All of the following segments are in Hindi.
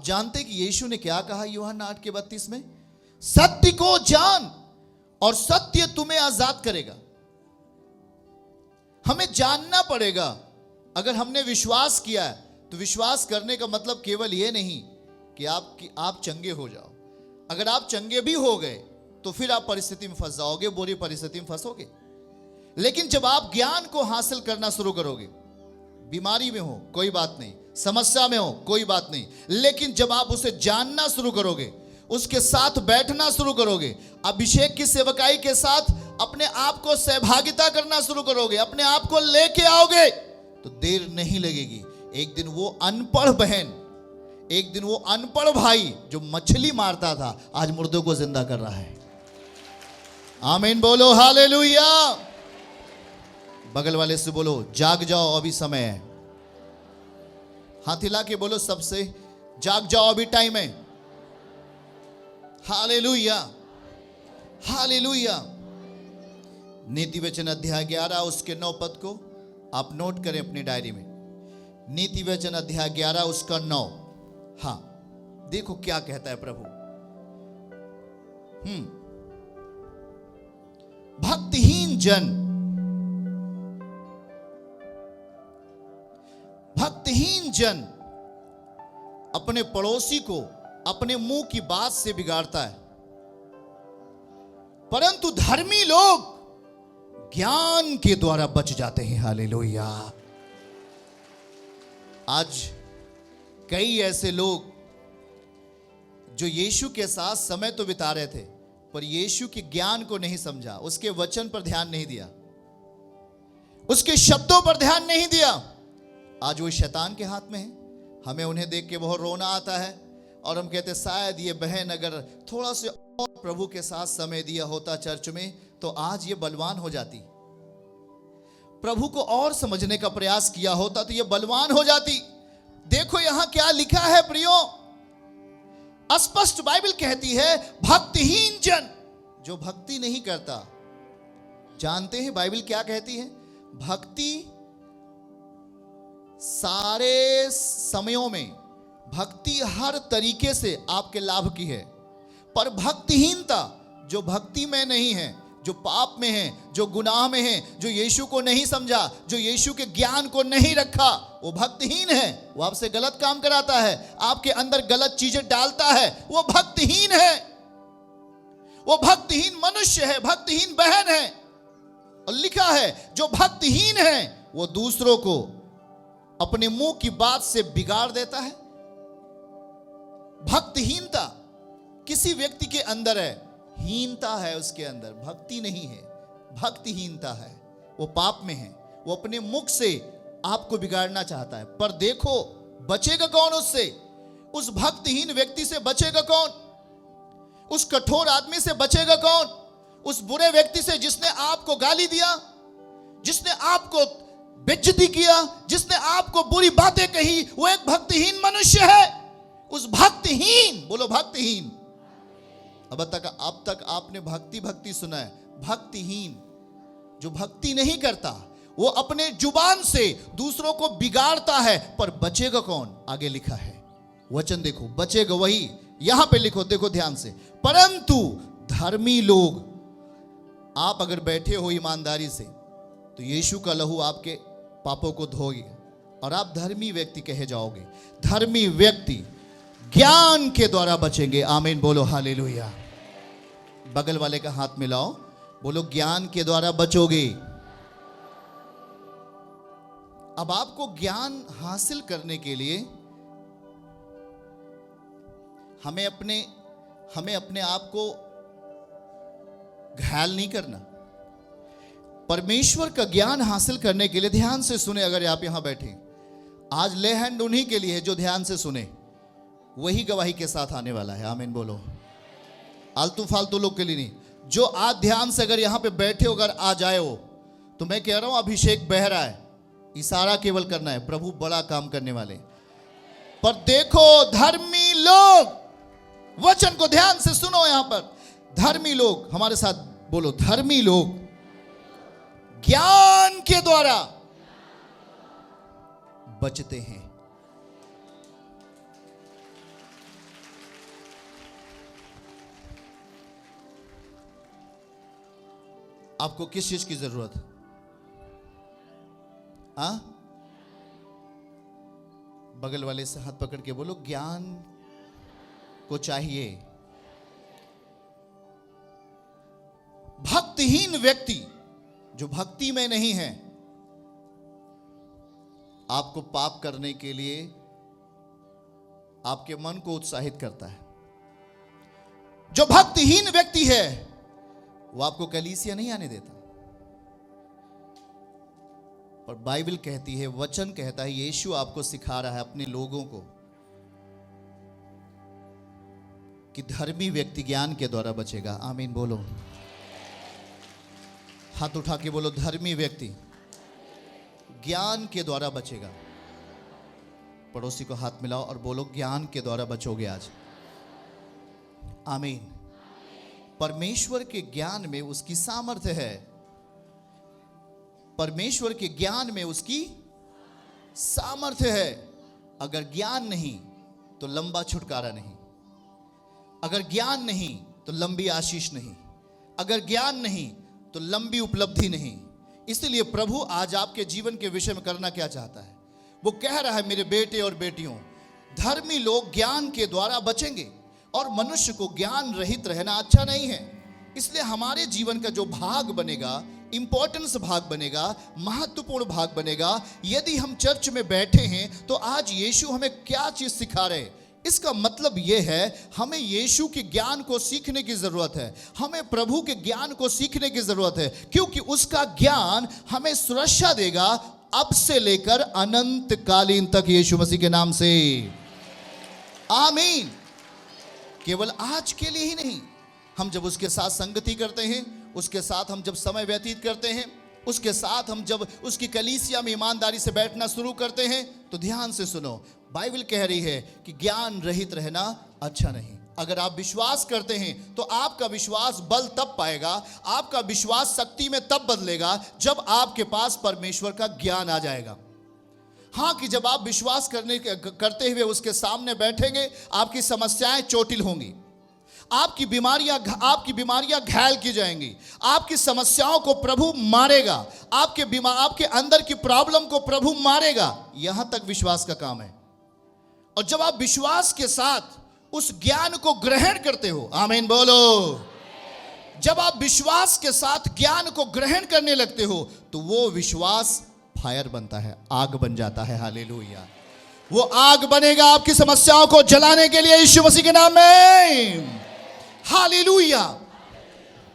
आप जानते कि यीशु ने क्या कहा यूहन्ना 8:32 में? सत्य को जान और सत्य तुम्हें आजाद करेगा। हमें जानना पड़ेगा। अगर हमने विश्वास किया है तो विश्वास करने का मतलब केवल यह नहीं कि आप चंगे हो जाओ। अगर आप चंगे भी हो गए तो फिर आप परिस्थिति में फंस जाओगे, बुरी परिस्थिति में फंसोगे। लेकिन जब आप ज्ञान को हासिल करना शुरू करोगे, बीमारी में हो कोई बात नहीं, समस्या में हो कोई बात नहीं, लेकिन जब आप उसे जानना शुरू करोगे, उसके साथ बैठना शुरू करोगे, अभिषेक की सेवकाई के साथ अपने आप को सहभागिता करना शुरू करोगे, अपने आप को लेके आओगे, तो देर नहीं लगेगी। एक दिन वो अनपढ़ बहन, एक दिन वो अनपढ़ भाई जो मछली मारता था, आज मुर्दों को जिंदा कर रहा है। आमीन बोलो, हालेलुया। बगल वाले से बोलो, जाग जाओ अभी समय है। हाथ हिला के बोलो सबसे, जाग जाओ अभी टाइम है। Hallelujah, hallelujah. नीति वचन अध्याय 11 उसके 9 पद को आप नोट करें अपनी डायरी में। नीति वचन अध्याय 11 उसका 9। हाँ, देखो क्या कहता है प्रभु। भक्तिहीन जन अपने पड़ोसी को अपने मुंह की बात से बिगाड़ता है, परंतु धर्मी लोग ज्ञान के द्वारा बच जाते हैं। हालेलुया। आज कई ऐसे लोग जो यीशु के साथ समय तो बिता रहे थे, पर यीशु के ज्ञान को नहीं समझा, उसके वचन पर ध्यान नहीं दिया, उसके शब्दों पर ध्यान नहीं दिया। आज वो शैतान के हाथ में है। हमें उन्हें देख के बहुत रोना आता है और हम कहते शायद ये बहन अगर थोड़ा से और प्रभु के साथ समय दिया होता चर्च में तो आज ये बलवान हो जाती, प्रभु को और समझने का प्रयास किया होता तो ये बलवान हो जाती। देखो यहां क्या लिखा है प्रियो, स्पष्ट बाइबल कहती है भक्तिहीन जन, जो भक्ति नहीं करता। जानते हैं बाइबल क्या कहती है? भक्ति सारे समयों में, भक्ति हर तरीके से आपके लाभ की है, पर भक्तिहीनता जो भक्ति में नहीं है, जो पाप में है, जो गुनाह में है, जो यीशु को नहीं समझा, जो यीशु के ज्ञान को नहीं रखा, वो भक्तिहीन है। वो आपसे गलत काम कराता है, आपके अंदर गलत चीजें डालता है, वो भक्तिहीन है। वो भक्तिहीन मनुष्य है, भक्तिहीन बहन है। और लिखा है जो भक्तिहीन है वो दूसरों को अपने मुंह की बात से बिगाड़ देता है। भक्तिहीनता किसी व्यक्ति के अंदर है, हीनता है उसके अंदर, भक्ति नहीं है, भक्तिहीनता है। वो पाप में है, वो अपने मुख से आपको बिगाड़ना चाहता है। पर देखो बचेगा कौन उससे? उस भक्तिहीन व्यक्ति से बचेगा कौन? उस कठोर आदमी से बचेगा कौन? उस बुरे व्यक्ति से जिसने आपको गाली दिया, जिसने आपको बेइज्जती किया, जिसने आपको बुरी बातें कही, वो एक भक्तिहीन मनुष्य है। उस भक्तिहीन, बोलो भक्तिहीन। अब तक आपने भक्ति सुना है। भक्तिहीन जो भक्ति नहीं करता, वो अपने जुबान से दूसरों को बिगाड़ता है, पर बचेगा कौन? आगे लिखा है वचन, देखो बचेगा वही। यहां पे लिखो, देखो ध्यान से, परंतु धर्मी लोग। आप अगर बैठे हो ईमानदारी से तो यीशु का लहू आपके पापों को धोगे और आप धर्मी व्यक्ति कहे जाओगे। धर्मी व्यक्ति ज्ञान के द्वारा बचेंगे। आमीन बोलो, हालेलुया। बगल वाले का हाथ मिलाओ, बोलो ज्ञान के द्वारा बचोगे। अब आपको ज्ञान हासिल करने के लिए हमें अपने आप को घायल नहीं करना। परमेश्वर का ज्ञान हासिल करने के लिए ध्यान से सुने। अगर आप यहां बैठे, आज ले हैंड उन्हीं के लिए है जो ध्यान से सुने, वही गवाही के साथ आने वाला है। आमीन बोलो, आलतू फालतू लोग के लिए नहीं। जो आज ध्यान से अगर यहां पे बैठे हो, अगर आ जाए हो, तो मैं कह रहा हूं अभिषेक बह रहा है, इशारा केवल करना है, प्रभु बड़ा काम करने वाले। पर देखो धर्मी लोग, वचन को ध्यान से सुनो। यहां पर धर्मी लोग, हमारे साथ बोलो, धर्मी लोग ज्ञान के द्वारा बचते हैं। आपको किस चीज की जरूरत है? बगल वाले से हाथ पकड़ के बोलो, ज्ञान को चाहिए। भक्तिहीन व्यक्ति जो भक्ति में नहीं है, आपको पाप करने के लिए आपके मन को उत्साहित करता है। जो भक्तिहीन व्यक्ति है वो आपको कलीसिया नहीं आने देता। पर बाइबल कहती है, वचन कहता है, यीशु आपको सिखा रहा है अपने लोगों को कि धर्मी व्यक्ति ज्ञान के द्वारा बचेगा। आमीन बोलो, हाथ उठा के बोलो, धर्मी व्यक्ति ज्ञान के द्वारा बचेगा। पड़ोसी को हाथ मिलाओ और बोलो, ज्ञान के द्वारा बचोगे आज। आमीन। परमेश्वर के ज्ञान में उसकी सामर्थ्य है। परमेश्वर के ज्ञान में उसकी सामर्थ्य है। अगर ज्ञान नहीं तो लंबा छुटकारा नहीं, अगर ज्ञान नहीं तो लंबी आशीष नहीं, अगर ज्ञान नहीं तो लंबी उपलब्धि नहीं। इसलिए प्रभु आज आपके जीवन के विषय में करना क्या चाहता है? वो कह रहा है, मेरे बेटे और बेटियों, धर्मी लोग ज्ञान के द्वारा बचेंगे और मनुष्य को ज्ञान रहित रहना अच्छा नहीं है। इसलिए हमारे जीवन का जो भाग बनेगा, इंपॉर्टेंस भाग बनेगा, महत्वपूर्ण भाग बनेगा, यदि हम चर्च में बैठे हैं तो आज यीशु हमें क्या चीज सिखा रहे हैं। इसका मतलब यह है, हमें यीशु के ज्ञान को सीखने की जरूरत है, हमें प्रभु के ज्ञान को सीखने की जरूरत है, क्योंकि उसका ज्ञान हमें सुरक्षा देगा अब से लेकर अनंत कालीन तक, यीशु मसीह के नाम से। आमीन। केवल आज के लिए ही नहीं, हम जब उसके साथ संगति करते हैं, उसके साथ हम जब समय व्यतीत करते हैं, उसके साथ हम जब उसकी कलीसिया में ईमानदारी से बैठना शुरू करते हैं, तो ध्यान से सुनो, बाइबल कह रही है कि ज्ञान रहित रहना अच्छा नहीं। अगर आप विश्वास करते हैं तो आपका विश्वास बल तब पाएगा, आपका विश्वास शक्ति में तब बदलेगा जब आपके पास परमेश्वर का ज्ञान आ जाएगा। हाँ, कि जब आप विश्वास करते हुए उसके सामने बैठेंगे, आपकी समस्याएं चोटिल होंगी, आपकी बीमारियां घायल की जाएंगी, आपकी समस्याओं को प्रभु मारेगा, आपके अंदर की प्रॉब्लम को प्रभु मारेगा। यहां तक विश्वास का काम है। और जब आप विश्वास के साथ उस ज्ञान को ग्रहण करते हो, आमीन बोलो, जब आप विश्वास के साथ ज्ञान को ग्रहण करने लगते हो तो वो विश्वास फायर बनता है, आग बन जाता है। हालेलुया। वो आग बनेगा आपकी समस्याओं को जलाने के लिए, यीशु मसीह के नाम में। हालेलुया।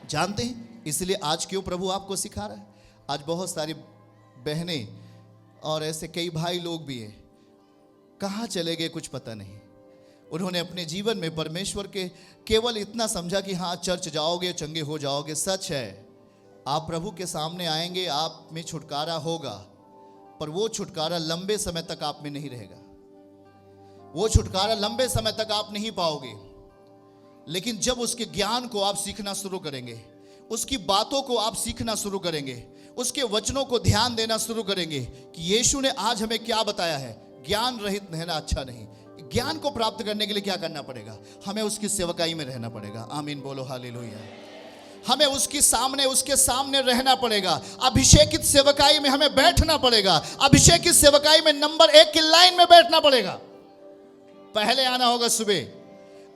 जानते हैं इसलिए आज क्यों प्रभु आपको सिखा रहा है? आज बहुत सारी बहनें और ऐसे कई भाई लोग भी हैं, कहां चले गए कुछ पता नहीं। उन्होंने अपने जीवन में परमेश्वर के केवल इतना समझा कि हाँ, चर्च जाओगे चंगे हो जाओगे। सच है, आप प्रभु के सामने आएंगे, आप में छुटकारा होगा, पर वो छुटकारा लंबे समय तक आप में नहीं रहेगा, वो छुटकारा लंबे समय तक आप नहीं पाओगे। लेकिन जब उसके ज्ञान को आप सीखना शुरू करेंगे, उसकी बातों को आप सीखना शुरू करेंगे, उसके वचनों को ध्यान देना शुरू करेंगे कि यीशु ने आज हमें क्या बताया है, ज्ञान रहित रहना अच्छा नहीं। ज्ञान को प्राप्त करने के लिए क्या करना पड़ेगा? हमें उसकी सेवकाई में रहना पड़ेगा। आमीन बोलो, हालेलुया। हमें उसके सामने रहना पड़ेगा, अभिषेकित सेवकाई में हमें बैठना पड़ेगा, अभिषेकित सेवकाई में नंबर 1 की लाइन में बैठना पड़ेगा। पहले आना होगा सुबह,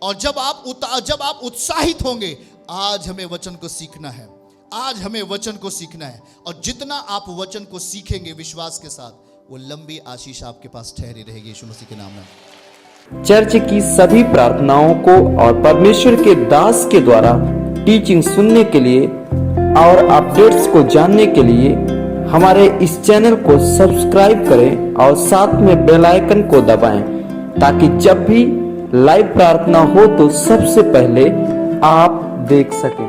और जब आप उत्साहित होंगे, आज हमें वचन को सीखना है, आज हमें वचन को सीखना है, और जितना आप वचन को सीखेंगे विश्वास के साथ, वो लंबी आशीष आपके पास ठहरी रहेगी, यीशु मसीह के नाम में। चर्च की सभी प्रार्थनाओं को और परमेश्वर के दास के द्वारा टीचिंग सुनने के लिए और अपडेट्स को जानने के लिए हमारे इस चैनल को सब्सक्राइब करें और साथ में बेल आइकन को दबाएं, ताकि जब भी लाइव प्रार्थना हो तो सबसे पहले आप देख सकें।